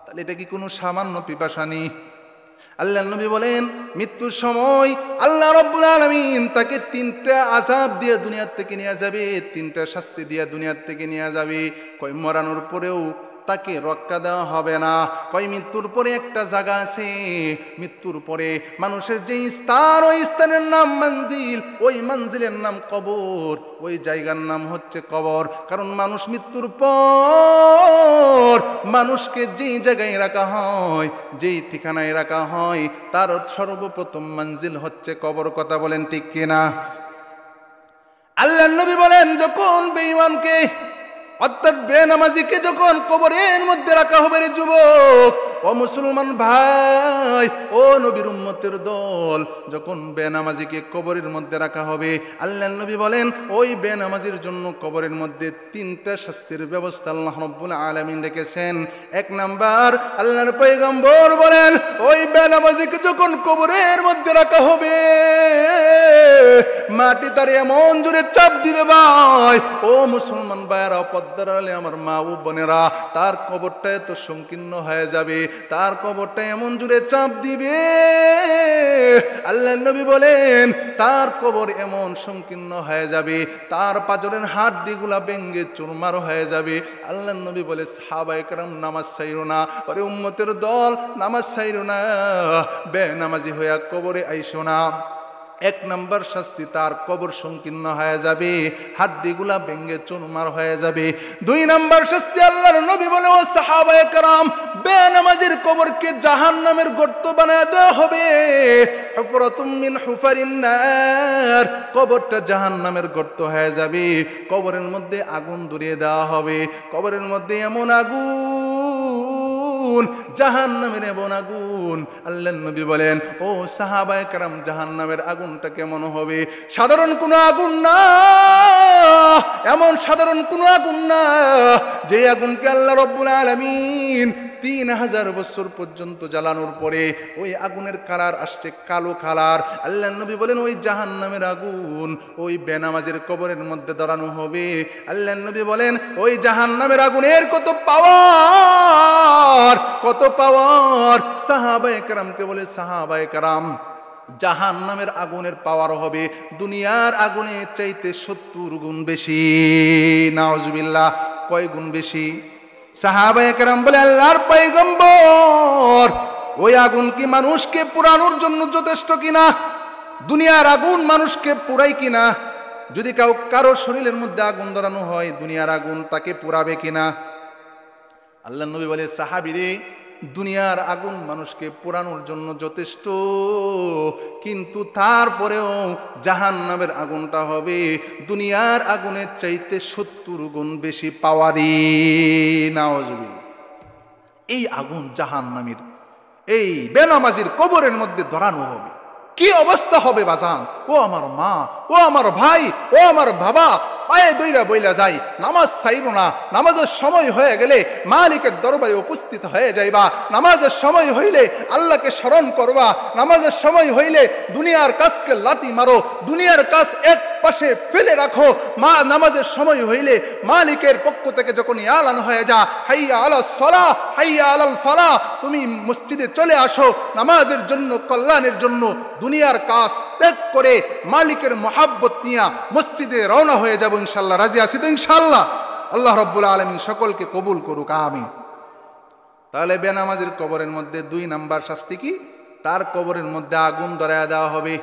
তাহলে এটা কি কোনো সামান্য পিপাসা নেই? আল্লাহর নবী বলেন, মৃত্যুর সময় আল্লাহ রাব্বুল আলামিন তাকে 3টা আযাব দিয়ে দুনিয়ার থেকে নিয়ে যাবে, 3টা শাস্তি দিয়ে দুনিয়ার থেকে নিয়ে যাবে। কই মরানোর পরেও তাকে রক্ষা দেওয়া হবে না। কই মৃত্যুর পরে একটা জায়গা আছে, মৃত্যুর পরে মানুষের যে স্থান, ওই স্থানের নাম মঞ্জিল, ওই মঞ্জিলের নাম কবর, ওই জায়গার নাম হচ্ছে কবর। কারণ মানুষ মৃত্যুর পর মানুষকে যেই জায়গায় রাখা হয়, যেই ঠিকানায় রাখা হয়, তার সর্বপ্রথম মঞ্জিল হচ্ছে কবর। কথা বলেন ঠিক কিনা? আল্লাহর নবী বলেন, যখন বেঈমানকে অর্থাৎ বেনামাজিকে যখন কবরের মধ্যে রাখা হবে রে যুবক, ও মুসলমান ভাই, ও নবীর উম্মতের দল, যখন বেনামাজিকে কবরের মধ্যে রাখা হবে, আল্লাহর নবী বলেন ওই বেনামাজির জন্য কবরের মধ্যে 3টা শাস্তির ব্যবস্থা আল্লাহ রাব্বুল আলামিন রেখেছেন। 1 নাম্বার, আল্লাহর পয়গম্বর বলেন, ওই বেনামাজিকে যখন কবরের মধ্যে রাখা হবে, মাটি তার এমন জোরে চাপ দিবে ভাই, ও মুসলমান ভাইরা, পদ্মার আলে আমার মা ও বোনেরা, তার কবরটা এত সংকীর্ণ হয়ে যাবে, তার কবরটা এমন জোরে চাপ দিবে, আল্লাহর নবী বলেন তার কবর এমন সংকীর্ণ হয়ে যাবে, তার পাঁজরের হাড্ডিগুলা ভেঙে চুরমার হয়ে যাবে। আল্লাহর নবী বলে, সাহাবায়ে কেরাম নামাজ ছাইরো না, আরে উম্মতের দল নামাজ ছাইরো না, বেনামাজি হইয়া কবরে আইসো না। 1 নাম্বার শাস্তি, তার কবর সংকীর্ণ হয়ে যাবে, হাড্ডিগুলা ভেঙে চুরমার হয়ে যাবে। 2 নাম্বার শাস্তি, আল্লাহর নবী বলে, ও সাহাবায়ে কেরাম, বেনামাজির কবরকে জাহান্নামের গর্ত বানায় দেওয়া হবে, হুফরাতুম মিন হুফারিন নার, কবরটা জাহান্নামের গর্ত হয়ে যাবে, কবরের মধ্যে আগুন ধরিয়ে দেওয়া হবে, কবরের মধ্যে এমন আগুন, জাহান্নামের এমন আগুন। আল্লাহর নবী বলেন, ও সাহাবায়ে কেরাম, জাহান্নামের আগুনটা কেমন হবে? সাধারণ কোনো আগুন না, এমন সাধারণ কোনো আগুন না যে আগুনকে আল্লাহ রাব্বুল আলামিন 3000 বছর পর্যন্ত জ্বালানোর পরে ওই আগুনের কালার আসছে কালো কালার। আল্লাহর নবী বলেন, ওই জাহান্নামের আগুন ওই বেনামাজের কবরের মধ্যে দাঁড়ানো হবে। আল্লাহর নবী বলেন, ওই জাহান্নামের আগুনের কত পাওয়ার, কত পাওয়ার! সাহাবায়ে কেরামকে বলে, সাহাবায়ে কেরাম, জাহান্নামের আগুনের পাওয়ার হবে দুনিয়ার আগুনের চাইতে 70 গুণ বেশি। নাউজুবিল্লাহ। কয় গুণ বেশি? সাহাবায়ে কেরাম বলে, আল্লাহর পয়গম্বর, ওই আগুন কি মানুষকে পোড়ানোর জন্য যথেষ্ট কিনা? দুনিয়ার আগুন মানুষকে পোড়ায় কিনা? যদি কারো শরীরের মধ্যে আগুন ধরানো হয়, দুনিয়ার আগুন তাকে পোড়াবে কিনা? আল্লাহর নবী বলে, সাহাবীরে, দুনিয়ার আগুন মানুষকে পোড়ানোর জন্য যথেষ্ট, কিন্তু তারপরেও জাহান্নামের আগুনটা হবে দুনিয়ার আগুনের চাইতে 70 গুণ বেশি পাওয়ারি। নাউজুবিল্লাহ। এই আগুন জাহান্নামের এই বেনামাজির কবরের মধ্যে ধরানো হবে। কি অবস্থা হবে বাজান? ও আমার মা, ও আমার ভাই, ও আমার বাবা, পায়ে দইরা বইলা যাই, নামাজ ছাইরো না। নামাজের সময় হয়ে গেলে মালিকের দরবারে উপস্থিত হয়ে যাইবা। নামাজের সময় হইলে আল্লাহকে স্মরণ করবা। নামাজের সময় হইলে দুনিয়ার কাজকে লাতি মারো, দুনিয়ার কাজ এক পাশে ফেলে রাখো। মা নামাজের সময় হইলে মালিকের পক্ষ থেকে যখন আলান হয়ে যা, হাইয়া আলাস সালাহ, হাইয়া আলাল ফালাহ, তুমি মসজিদে চলে আসো নামাজের জন্য, কল্যাণের জন্য। দুনিয়ার কাজ ত্যাগ করে মালিকের মহাব্বত নিয়ে মসজিদে রওনা হয়ে যাবো ইনশাল্লাহ। রাজি আছি তো ইনশাল্লাহ? আল্লাহ রাব্বুল আলামিন সকলকে কবুল করুক, আমিন। তাহলে বেনামাজির কবরের মধ্যে 2 নাম্বার শাস্তি কি? তার কবরের মধ্যে আগুন ধরায়া দেওয়া হবে।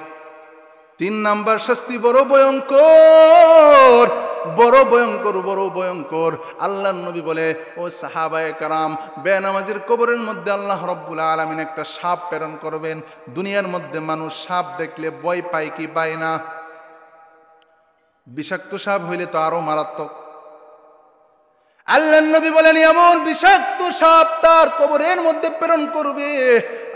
3 নাম্বার শাস্তি বড় ভয়ঙ্কর, বড় ভয়ঙ্কর, বড় ভয়ঙ্কর। আল্লাহর নবী বলে, ও সাহাবায়ে কেরাম, বেনামাজির কবরের মধ্যে আল্লাহ রাব্বুল আলামিন একটা সাপ প্রেরণ করবেন। দুনিয়ার মধ্যে মানুষ সাপ দেখলে ভয় পায় কি পায় না? বিষাক্ত সাপ হইলে তো আরো মারাত্মক। আল্লাহর নবী বলেন এমন বিষাক্ত সাপ তার কবরের মধ্যে প্রেরণ করবে।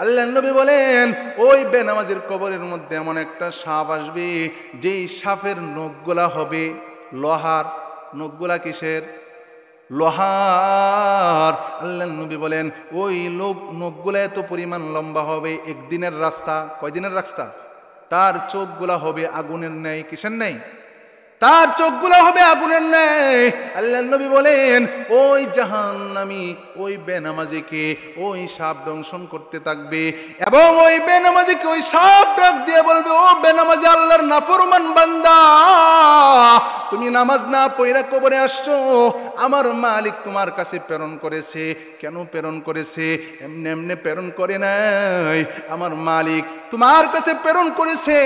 আল্লাহর নবী বলেন ওই বেনামাজির কবরের মধ্যে এমন একটা সাপ আসবে, যেই সাপের নখগুলা হবে লোহার। নখগুলা কিসের? লোহার। আল্লাহর নবী বলেন ওই নখগুলা এত পরিমাণ লম্বা হবে, একদিনের রাস্তা। কয়দিনের রাস্তা? তার চোখগুলা হবে আগুনের ন্যায়। কিসের ন্যায়? তার চোখগুলো হবে আগুনের ন্যায়। আল্লাহর নবী বলেন ওই জাহান্নামী ওই বেনামাজিকে ওই সাপ দংশন করতে থাকবে, এবং ওই বেনামাজিকে ওই সাপ ডাক দিয়ে বলবে, ও বেনামাজি আল্লাহর নাফরমান বান্দা, তুমি নামাজ না পড়া কবরে আসছো, আমার মালিক তোমার কাছে প্রেরণ করেছে। কেন প্রেরণ করেছে? এমনি এমনি প্রেরণ করে নাই। আমার মালিক তোমার কাছে প্রেরণ করেছে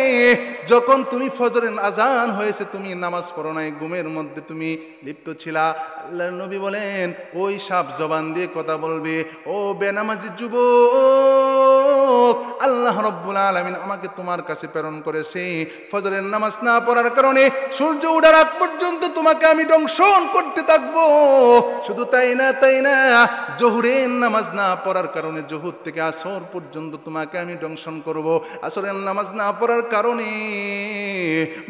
যখন তুমি ফজরের আজান হয়েছে, তুমি নামাজ পড়ো নাই, ঘুমের মধ্যে তুমি লিপ্ত ছিলা। আল্লাহর নবী বলেন ওই সাপ জবান দিয়ে কথা বলবে, ও বেনামাজি যুবক, আল্লাহ রাব্বুল আলামিন আমাকে তোমার কাছে প্রেরণ করেছে। ফজরের নামাজ না পড়ার কারণে সূর্য ওঠার আগ পর্যন্ত তোমাকে আমি দংশন করতে থাকবো। শুধু তাই না, জোহরের নামাজ না পড়ার কারণে জোহর থেকে আসর পর্যন্ত তোমাকে আমি দংশন করব। আসরের নামাজ না পড়ার কারণে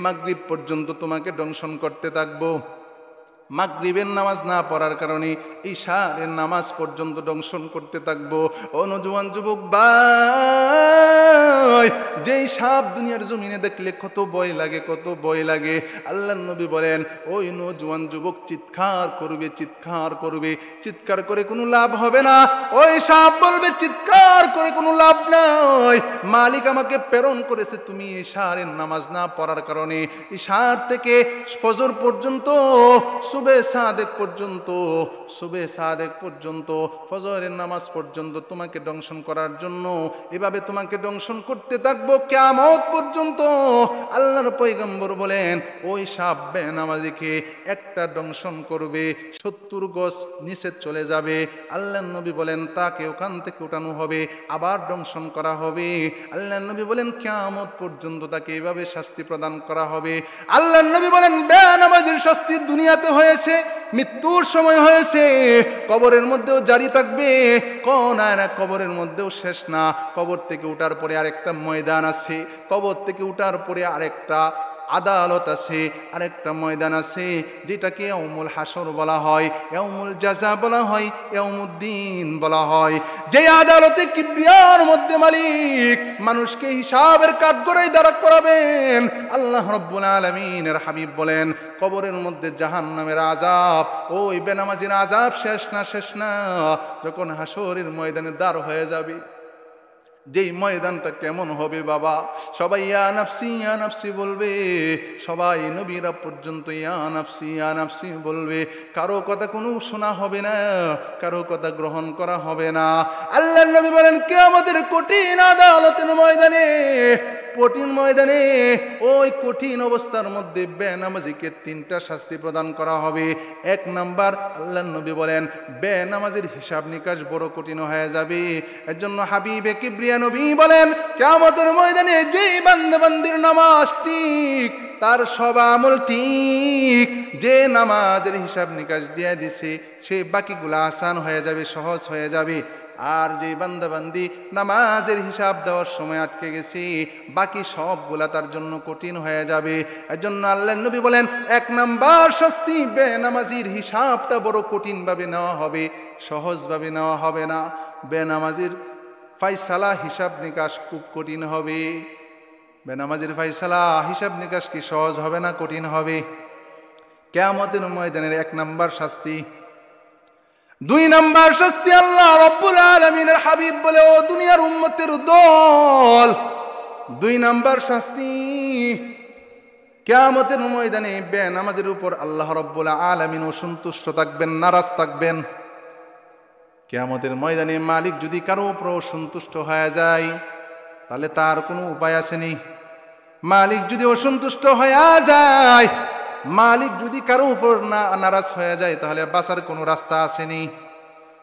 মাগরিব পর্যন্ত তোমাকে দংশন করতে থাকবো। মাগরিবের নামাজ না পড়ার কারণে ইশারের নামাজ পর্যন্ত দংশন করতে থাকবো। ও নওজোয়ান যুবক ভাই, যেই সাপ দুনিয়ার জমিনে দেখলে কত ভয় লাগে, কত ভয় লাগে। আল্লাহর নবী বলেন ওই নওজোয়ান যুবক চিৎকার করবে, চিৎকার করবে, চিৎকার করে কোনো লাভ হবে না। ওই সাপ বলবে চিৎকার করে কোনো লাভ নাই, মালিক আমাকে প্রেরণ করেছে তুমি ইশারের নামাজ না পড়ার কারণে ইশার থেকে ফজর পর্যন্ত, সুবে সাদেক পর্যন্ত, সুবে সাদেক পর্যন্ত, ফজরের নামাজ পর্যন্ত তোমাকে দংশন করার জন্য এভাবে তোমাকে দংশন করতে থাকবো কিয়ামত পর্যন্ত। আল্লাহর পয়গম্বর বলেন ওই সাপ বেনামাজিকে একটা দংশন করবে, 70 গজ নিচে চলে যাবে। আল্লাহর নবী বলেন তাকে ওখান থেকে উঠানো হবে, আবার দংশন করা হবে। আল্লাহর নবী বলেন কিয়ামত পর্যন্ত তাকে এভাবে শাস্তি প্রদান করা হবে। আল্লাহর নবী বলেন বেনামাজির শাস্তি দুনিয়াতে হয়েছে, মৃত্যুর সময় হয়েছে, কবরের মধ্যেও জারি থাকবে। কোন আয়না কবরের মধ্যেও শেষ না। কবর থেকে উঠার পরে আরেকটা ময়দান আছে, কবর থেকে উঠার পরে আরেকটা আদালত আছে, আরেকটা ময়দান আছে, যেটাকে ইয়াউমুল হাসর বলা হয়, ইয়াউমুল জাযা বলা হয়, ইয়াউমুদ্দিন বলা হয়। যে আদালতে কিবরিয়ার মধ্যে মালিক মানুষকে হিসাবের কাঠগড়ায় দাঁড়া করাবেন। আল্লাহ রাব্বুল আলামিনের হাবিব বলেন কবরের মধ্যে জাহান্নামের আযাব, ওই বেনামাজির আযাব শেষ না, শেষ না। যখন হাসরের ময়দানে দাঁড় হয়ে যাবে, যেই ময়দানটা কেমন হবে বাবা, সবাই ইয়া নাফসি ইয়া নাফসি বলবে, সবাই নবীরা পর্যন্ত ইয়া নাফসি ইয়া নাফসি বলবে। কারো কথা কোনো শোনা হবে না, কারো কথা গ্রহণ করা হবে না। আল্লাহর নবী বলেন কিয়ামতের কঠিন আদালতের ময়দানে, কঠিন ময়দানে, ওই কঠিন অবস্থার মধ্যে বেনামাজিকে 3টা শাস্তি প্রদান করা হবে। 1 নাম্বার, আল্লাহর নবী বলেন বেনামাজির হিসাব নিকাশ বড় কঠিন হয়ে যাবে। এর জন্য হাবিবে কিবরিয়া নবী বলেন কিয়ামতের ময়দানে যেই বান্দাবান্দির নামাজ ঠিক, তার সব আমল ঠিক, যে নামাজের হিসাব নিকাশ দিয়ে দিছে সে বাকিগুলো আসান হয়ে যাবে, সহজ হয়ে যাবে। আর যে বান্দাবান্দি নামাজের হিসাব দেওয়ার সময় আটকে গেছে, বাকি সবগুলা তার জন্য কঠিন হয়ে যাবে। এজন্য আল্লাহর নবী বলেন 1 নাম্বার শাস্তি, বেনামাজির হিসাবটা বড় কঠিনভাবে নেওয়া হবে, সহজভাবে নেওয়া হবে না। বেনামাজির ফায়সালা হিসাব নিকাশ খুব কঠিন হবে। বেনামাজির ফায়সালা হিসাব নিকাশ কি সহজ হবে না কঠিন হবে? কিয়ামতের ময়দানের 1 নাম্বার শাস্তি। 2 নাম্বার শাস্তি, আল্লাহ রাব্বুল আলামিনের হাবিব বলে ও দুনিয়ার উম্মতের দল, 2 নাম্বার শাস্তি, কিয়ামতের ময়দানে বেনামাজের উপর আল্লাহ রাব্বুল আলামিন অসন্তুষ্ট থাকবেন, নারাজ থাকবেন। কিয়ামতের ময়দানে মালিক যদি কারো উপর অসন্তুষ্ট হয়ে যায় তাহলে তার কোনো উপায় আসেনি। মালিক যদি অসন্তুষ্ট হয়ে যায়, মালিক যদি কারো উপর নারাজ হয়ে যায় তাহলে বাঁচার কোনো রাস্তা আসেনি,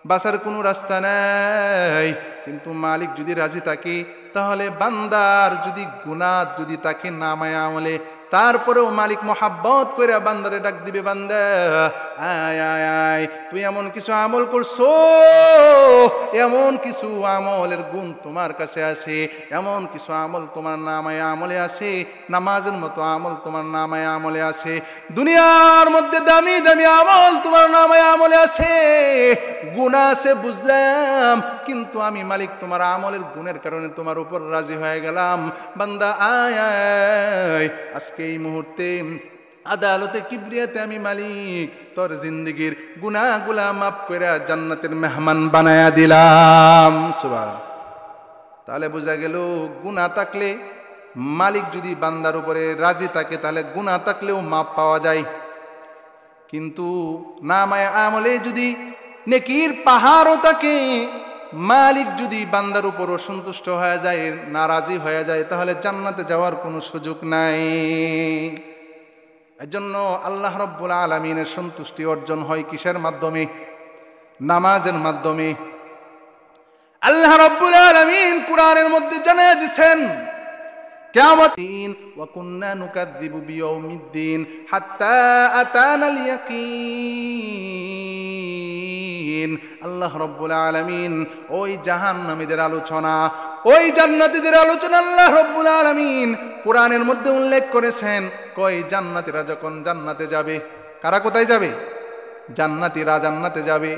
বাঁচার কোনো রাস্তা নেই। কিন্তু মালিক যদি রাজি থাকে তাহলে বান্দার যদি গুনাহ যদি তাকে নামায় আমলে, তারপরেও মালিক মোহাব্বত করে বান্দারে ডাক দিবে, বান্দা আয় আয় আয়, তুই এমন কিছু আমল করছো, এমন কিছু আমলের গুণ তোমার কাছে আছে, এমন কিছু আমল তোমার নামায় আমলে আছে, নামাজের মতো আমল তোমার নামায় আমলে আছে, দুনিয়ার মধ্যে দামি দামি আমল তোমার নামায় আমলে আছে, গুনাহ আছে বুঝলাম, কিন্তু আমি মালিক তোমার আমলের গুণের কারণে তোমার উপর রাজি হয়ে গেলাম। বান্দা আয় আয়, আজকে এই মুহূর্তে আদালতে কিবরিয়াতে আমি মালিক তোর জিন্দেগির গুনাহগুলা মাফ করে জান্নাতের মেহমান বানায়া দিলাম। সুবহানাল্লাহ। তাহলে বোঝা গেল গুনাহ থাকলে মালিক যদি বান্দার উপরে রাজি থাকে তাহলে গুনাহ থাকলেও মাফ পাওয়া যায়, কিন্তু নামায়ে আমলে যদি নেকির পাহাড়ও থাকে, মালিক যদি বান্দার উপর অসন্তুষ্ট হয়ে যায়, নারাজি হয়ে যায়, তাহলে জান্নাতে যাওয়ার কোনো সুযোগ নাই। এজন্য আল্লাহ রাব্বুল আলামিনের সন্তুষ্টি অর্জন হয় কিসের মাধ্যমে? নামাজের মাধ্যমে। আল্লাহ রাব্বুল আলামিন কুরআনের মধ্যে জানিয়ে দিয়েছেন, কিয়ামত দিন ওয়া কুননা নুকাযযিবু বিয়াউমিদ্দিন হাত্তা আতানাল ইয়াকিন। আল্লাহ রাব্বুল আলামিন ওই জাহান্নামীদের আলোচনা, ওই জান্নাতীদের আলোচনা আল্লাহ রাব্বুল আলামিন কুরআনের মধ্যে উল্লেখ করেছেন। কই জান্নাতীরা যখন জান্নাতে যাবে, কারা কোথায় যাবে? জান্নাতীরা জান্নাতে যাবে,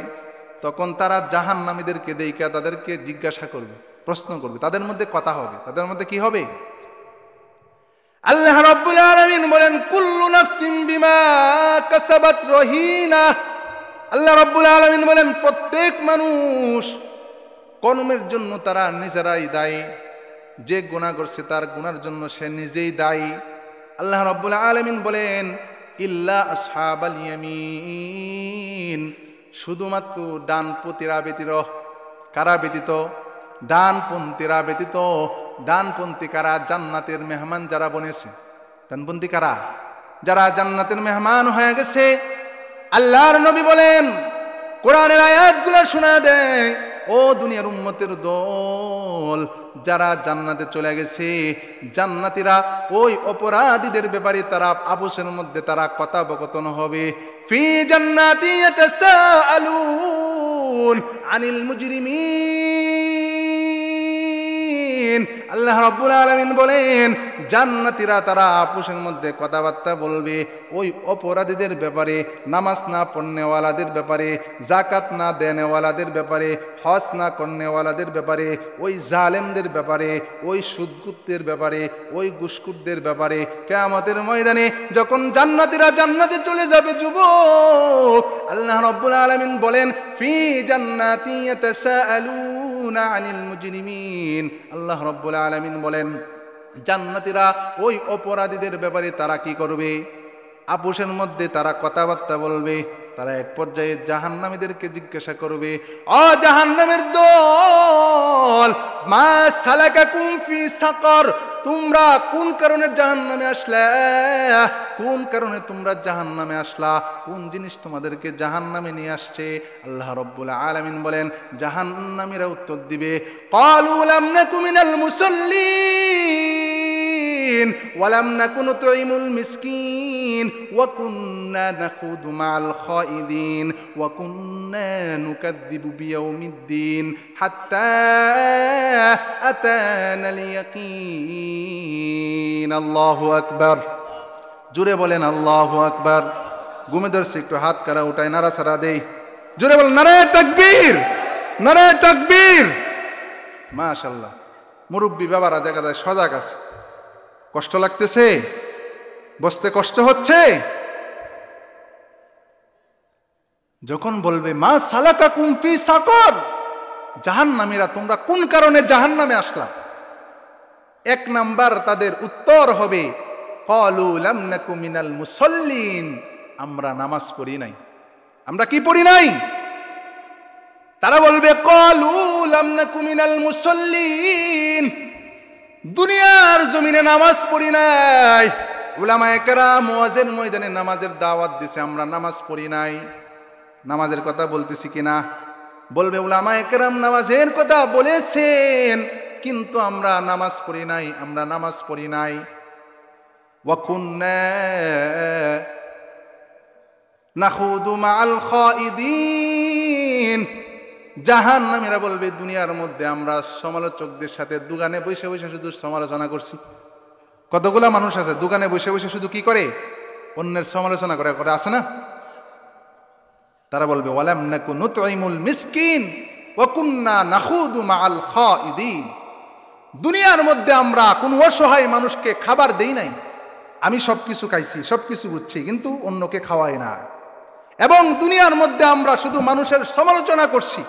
তখন তারা জাহান্নামীদেরকে দেইখা তাদেরকে জিজ্ঞাসা করবে, প্রশ্ন করবে, তাদের মধ্যে কথা হবে। তাদের মধ্যে কি হবে? আল্লাহ রাব্বুল আলামিন বলেন, কুল্লু নাফসিন বিমা কাসাবাত রহিনা। আল্লাহ রাব্বুল আলামিন বলেন, প্রত্যেক মানুষ কর্মের জন্য তারা নিজেরাই দায়ী। যে গুনাহ করছে তার গুনার জন্য সে নিজেই দায়ী। আল্লাহ রাব্বুল আলামিন বলেন, ইল্লা আসহাবাল ইয়ামিন, শুধুমাত্র ডানপন্থীরা ব্যতীত। কারা ব্যতীত? ডানপন্থীরা ব্যতীত। ডানপন্থী কারা? জান্নাতের মেহমান যারা বনেছে। ডানপন্থী কারা? যারা জান্নাতের মেহমান হয়ে গেছে। আল্লাহর নবী বলেন, কোরআনের আয়াতগুলো শোনা দেয়, ও দুনিয়ার উম্মতের দল, যারা জান্নাতে চলে গেছে, জান্নাতীরা ওই অপরাধীদের ব্যাপারে তারা আপসের মধ্যে তারা কথাবকথন হবে। ফি জান্নাতি ইয়াতাসাআলুন আনিল মুজরিমিন। আল্লাহ রাব্বুল আলামিন বলেন, জান্নাতীরা তারা আপসের মধ্যে কথাবার্তা বলবে ওই অপরাধীদের ব্যাপারে, নামাজ না পড়নেওয়ালাদের ব্যাপারে, যাকাত না দেনেওয়ালাদের ব্যাপারে, হজ না করনেওয়ালাদের ব্যাপারে, ওই জালেমদের ব্যাপারে, ওই সুদকুতদের ব্যাপারে, ওই ঘুষখোরদের ব্যাপারে। কিয়ামতের ময়দানে যখন জান্নাতীরা জান্নাতে চলে যাবে যুবক, আল্লাহ রাব্বুল আলামিন বলেন, ফি জান্নাতি ইয়াতাসাআলুনা আনিল মুজরিমিন। আল্লাহ রাব্বুল আলামিন বলেন, জান্নাতীরা ওই অপরাধীদের ব্যাপারে তারা কি করবে? আপসের মধ্যে তারা কথাবার্তা বলবে। তারা এক পর্যায়ে জাহান্নামীদেরকে জিজ্ঞাসা করবে, ও জাহান্নামের দল, মা সালাকাকুম ফি সাকর, তোমরা কোন কারণে জাহান্নামে আসলা? কোন কারণে তোমরা জাহান্নামে আসলা? কোন জিনিস তোমাদেরকে জাহান্নামে নিয়ে আসছে? আল্লাহ রাব্বুল আলামিন বলেন, জাহান্নামীরা উত্তর দিবে, ক্বালু লাম নাকু মিনাল মুসাল্লিন ওয়া লাম নাকু নুতঈমুল মিসকিন ওয়া কুন্না নাখুদু মা'আল খাইদিন ওয়া কুন্না নুকাযযিবু বিয়াউমিদ্দিন হাত্তা আতানাল ইয়াকিন। আল্লাহু আকবার। জোরে বলেন আল্লাহু আকবার। ঘুমে ধরছে, একটু হাত কারা উঠায় নাড়াচাড়া দেই। জোরে বলেন নারায়ে তাকবীর, নারায়ে তাকবীর। মাশাআল্লাহ। মুরব্বী বাবারা দেখা যায় সজাগ আছে। কষ্ট লাগতেছে? বসতে কষ্ট হচ্ছে? যখন বলবে মা সালাকাকুম ফি সাকর, জাহান্নামীরা তোমরা কোন কারণে জাহান্নামে আসলা, এক নাম্বার তাদের উত্তর হবে, ক্বালু লাম নাকু মিনাল মুসাল্লিন, আমরা নামাজ পড়ি নাই। আমরা কি পড়ি নাই? তারা বলবে ক্বালু লাম নাকু মিনাল মুসাল্লিন, দুনিয়ার জমিনে নামাজ পড়ি নাই। উলামায়ে কেরাম ওয়াজের ময়দানে নামাজের দাওয়াত দিছে, আমরা নামাজ পড়ি নাই। নামাজের কথা বলতেছি কিনা? বলবে উলামায়ে কেরাম নামাজের কথা বলেছেন, কিন্তু আমরা নামাজ পড়ি নাই, আমরা নামাজ পড়ি নাই। ওয়া কুন্না নাখুদু মাআল খাইদিন, জাহান্নামীরা বলবে দুনিয়ার মধ্যে আমরা সমালোচকদের সাথে দোকানে বসে বসে শুধু সমালোচনা করছি। কতগুলা মানুষ আছে দোকানে বসে বসে শুধু কি করে? অন্যের সমালোচনা করে করে, আছে না? তারা বলবে ওয়ালাম নাকু নুতঈমুল মিসকিন ওয়া কুন্না নাখুদু মাআল খাইদিন, দুনিয়ার মধ্যে আমরা কোন অসহায় মানুষকে খাবার দেই নাই। আমি সবকিছু খাইছি, সবকিছু বুঝছি, কিন্তু অন্যকে খাওয়াই না। এবং দুনিয়ার মধ্যে আমরা শুধু মানুষের সমালোচনা করছি।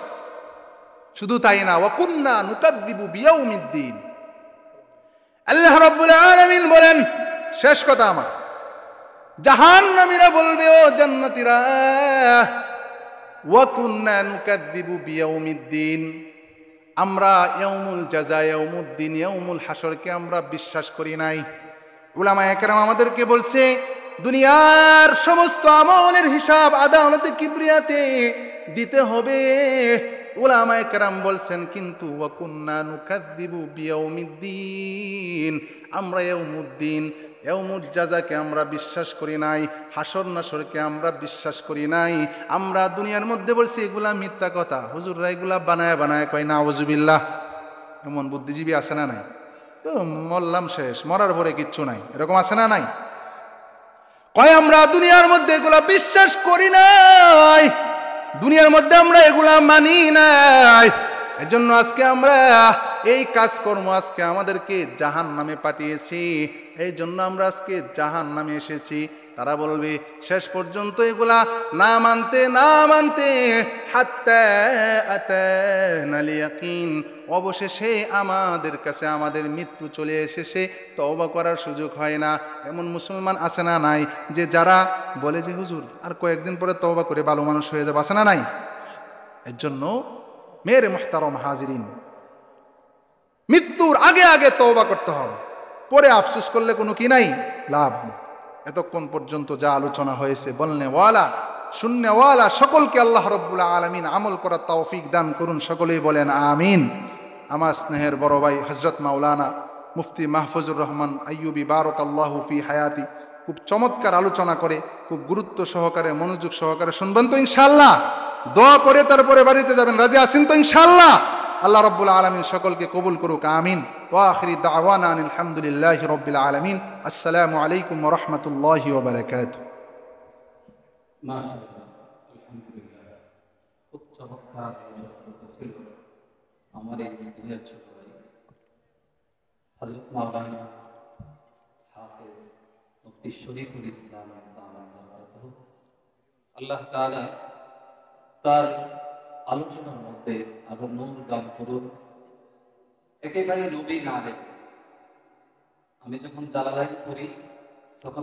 শুধু তাই না, ওয়া কুন্না নুকাযযিবু বিয়াউমিদ্দিন। আল্লাহ রাব্বুল আলামিন বলেন, শেষ কথা আমার, জাহান্নামীরা বলবে ও জান্নাতীরা, ওয়া কুন্না নুকাযযিবু বিয়াউমিদ্দিন, আমরা ইয়াউমুল জাযা, ইয়াউমুদ্দিন, ইয়াউমুল হাসরকে আমরা বিশ্বাস করি নাই। উলামায়ে কেরাম আমাদেরকে বলছে দুনিয়ার সমস্ত আমলের হিসাব আদালতে কিবরিয়াতে দিতে হবে। উলামায়ে কেরাম বলছেন কিন্তু ওয়া কুন্না নুকাযযিবু বিয়াউমিদ্দিন, আমরা ইয়াউমুদ্দিন, ইয়াউমুল জাযাকে আমরা বিশ্বাস করি নাই, হাসর নাসরকে আমরা বিশ্বাস করি নাই। আমরা দুনিয়ার মধ্যে বলছি এগুলা মিথ্যা কথা, হুজুররা এগুলা বানায় বানায় কয় নাউযুবিল্লাহ। এমন বুদ্ধিজীবী আছে না নাই? মরলাম শেষ, মরার পরে কিচ্ছু নাই, এরকম আছে না নাই? কয় আমরা দুনিয়ার মধ্যে এগুলা বিশ্বাস করি নাই, দুনিয়ার মধ্যে আমরা এগুলা মানি নাই। এজন্য আজকে আমরা এই কাজকর্ম আজকে আমাদেরকে জাহান্নামে পাঠিয়েছি, এই জন্য আমরা আজকে জাহান্নামে এসেছি। তারা বলবে শেষ পর্যন্ত এগুলা না মানতে না মানতে হাত্তা আতানাল ইয়াকিন, অবশেষে আমাদের কাছে আমাদের মৃত্যু চলে এসেছে, তওবা করার সুযোগ হয় না। এমন মুসলমান আছে না নাই যে যারা বলে যে হুজুর আর কয়েকদিন পরে তওবা করে ভালো মানুষ হয়ে যাবে, আছে না নাই? এর জন্য মেরে মুহতারম হাজিরিন, মৃত্যুর আগে আগে তওবা করতে হবে, পরে আফসোস করলে কোনো কি নাই, লাভ নেই। এতক্ষণ পর্যন্ত যা আলোচনা হয়েছে, বলনে ওয়ালা শূন্য ওয়ালা সকলকে আল্লাহ রাব্বুল আলামিন আমল করার তৌফিক দান করুন, সকলেই বলেন আমিন। আমার স্নেহের বড় ভাই হযরত মাওলানা মুফতি মাহফুজুর রহমান আইয়ুবী বারাকাল্লাহু ফি হায়াতি খুব চমৎকার আলোচনা করে, খুব গুরুত্ব সহকারে মনোযোগ সহকারে শুনবেন তো ইনশাআল্লাহ? দোয়া করে তারপরে বাড়িতে যাবেন, রাজি আছেন তো ইনশাআল্লাহ? আল্লাহ রাব্বুল আলামিন সকলকে কবুল করুক, আমিন। ওয়া আখিরি দাওয়ানা আনিল হামদুলিল্লাহি রাব্বিল আলামিন। আসসালামু আলাইকুম ওয়া রাহমাতুল্লাহি ওয়া বারাকাতুহু। মাশাআল্লাহ, আলহামদুলিল্লাহ, খুব চমৎকার আলোচনা ছিল আমার এই স্নেহের ছোট ভাই হযরত মাওলানা হাফেজ মুফতি শরীফুল ইসলাম আল্লাহ তাআলা তার আলোচনার মধ্যে আরো নূর দান করুন। একেবারে নবী আলেম। আমি যখন জালালাইন পড়ি তখন